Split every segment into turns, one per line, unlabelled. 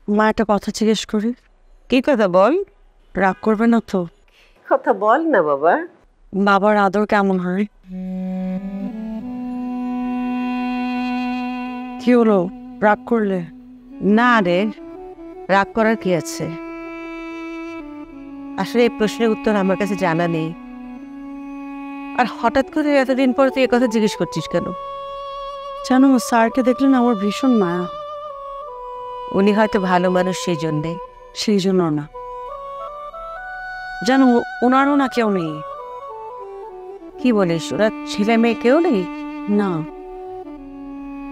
মা একটা কথা জিজ্ঞেস করি।
কি কথা বল?
রাগ করবে না তো?
কথা বল না বাবা।
বাবার আদর কেমন হয়? কি হলো, রাগ করলে?
না রে, রাগ করার কি আছে? আসলে এই প্রশ্নের উত্তর আমার কাছে জানা নেই। আর হঠাৎ করে এতদিন পর তুই কথা জিজ্ঞেস করছিস কেন?
জানো, স্যারকে দেখলে না আমার ভীষণ মায়া।
উনি হয়তো ভালো মানুষ, সেই জন্যে।
সেই জন্য না, জানো ওনারও না কেউ নেই।
কি বলিস, ওরা ছেলে মেয়ে কেউ নেই?
না,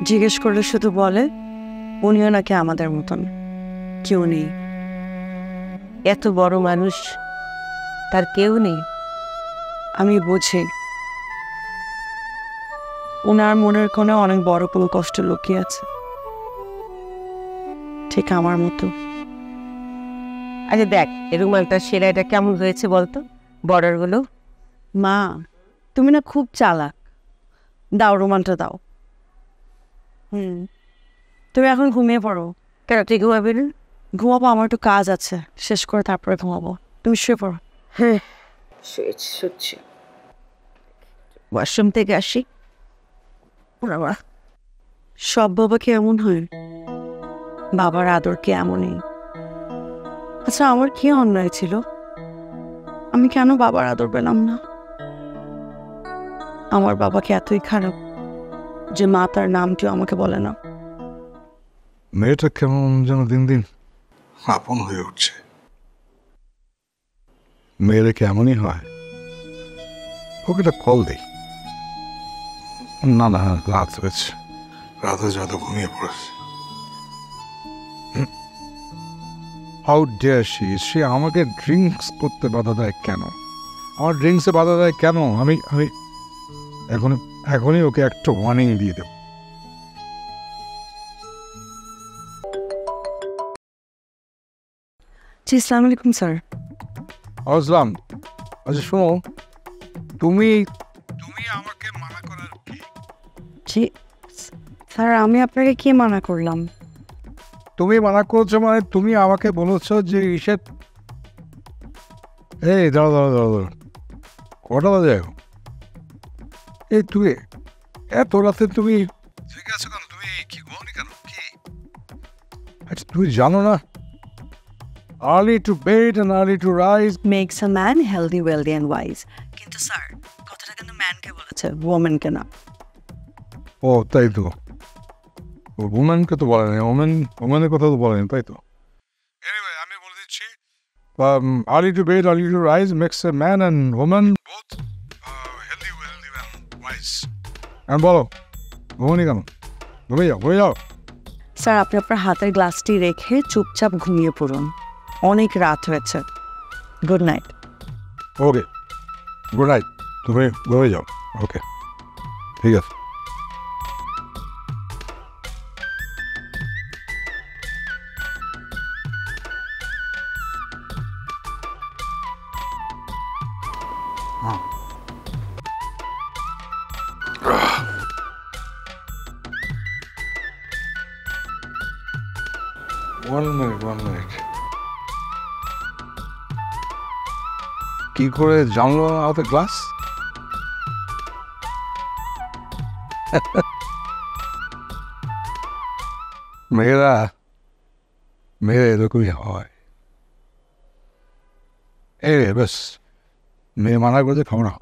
জিজ্ঞেস করলে শুধু বলে উনিও নাকি আমাদের মতন কেউ নেই।
এত বড় মানুষ, তার কেউ নেই?
আমি বুঝি ওনার মনের কোণে অনেক বড় কোনো কষ্ট লুকিয়ে আছে, ঠিক আমার মতো।
আচ্ছা দেখ, এই রুমালটা সেলাইটা কেমন হয়েছে বলতো, বর্ডার গুলো?
মা, তুমি না খুব চালাক। দাও, রুমালটা দাও। তুমি এখন ঘুমিয়ে পড়ো।
কেন, তুই ঘুমাবি না?
ঘুমাবো, আমার একটু কাজ আছে, শেষ করে তারপরে ঘুমাবো। তুমি শুয়ে পড়ো।
হ্যাঁ, শুচ্ছি। ওয়াশরুম থেকে আসি। বাবা,
সব বাবা কি এমন হয়? বাবার আদর কি এমনই? আচ্ছা, আমার কি অন্যায় ছিল? আমি কেন বাবার আদর পেলাম না? আমার বাবাকে এতই খারাপ যে মা তার নামটিও আমাকে বলে না।
মেয়েটা কেমন যেন দিন দিন আপন হয়ে উঠছে। মেয়েরা কেমনই হয়। ওকে একটা কল দেই। না না, রাত হয়েছে, রাত হয়েছে, হয়তো ঘুমিয়ে পড়েছে। হাউ ডেয়ার শি, সে আমাকে ড্রিঙ্কস করতে বাধা দেয় কেন? আমার ড্রিঙ্কসে বাধা দেয় কেন? আমি আমি এখনই ওকে একটা ওয়ার্নিং দিয়ে দেব।
জি, আসসালামু আলাইকুম স্যার।
আসলাম। আচ্ছা শোনো, তুমি তুমি আমাকে মানা করার কি?
জি স্যার, আমি আপনাকে কি মানা করলাম?
তুমি মানা করছো মানে তুমি আমাকে বলেছো যে ঈশাদ। এই দাঁড়ো দাঁড়ো দাঁড়ো দাঁড়ো, কটা বাজে এখন? এই তুই এত রাতে তুমি ঠিক আছো কেন? তুমি কি ঘুমাওনি কেন? কি আচ্ছা, তুমি জানো না early to bed and early to rise
makes a man healthy, wealthy and wise. কিন্তু স্যার, কথাটা কিন্তু ম্যানকে বলেছে, ওমেনকে না।
ও তাই তো, ওমেনকে তো বলে না, ওমেনের কথা তো বলেনি, তাই তো। এনিওয়ে, আমি বলে দিচ্ছি, early to bed early to rise makes a man and women both healthy, wealthy and wise. এখন বলো, ঘুমোনি কেন? ঘুমিয়ে যাও, ঘুমিয়ে যাও।
স্যার, আপনি আপনার হাতের গ্লাসটি রেখে চুপচাপ ঘুমিয়ে পড়ুন, অনেক রাত হয়েছে। Good night.
Okay, good night. তুমি ঘুমিয়ে যাও। ওকে, ঠিক আছে। One minute. কি করে জানলো হাতে গ্লাস? মেয়েরা এরকমই হয়। এই রে, বেশ, মেয়ে মানা করতে খাও না।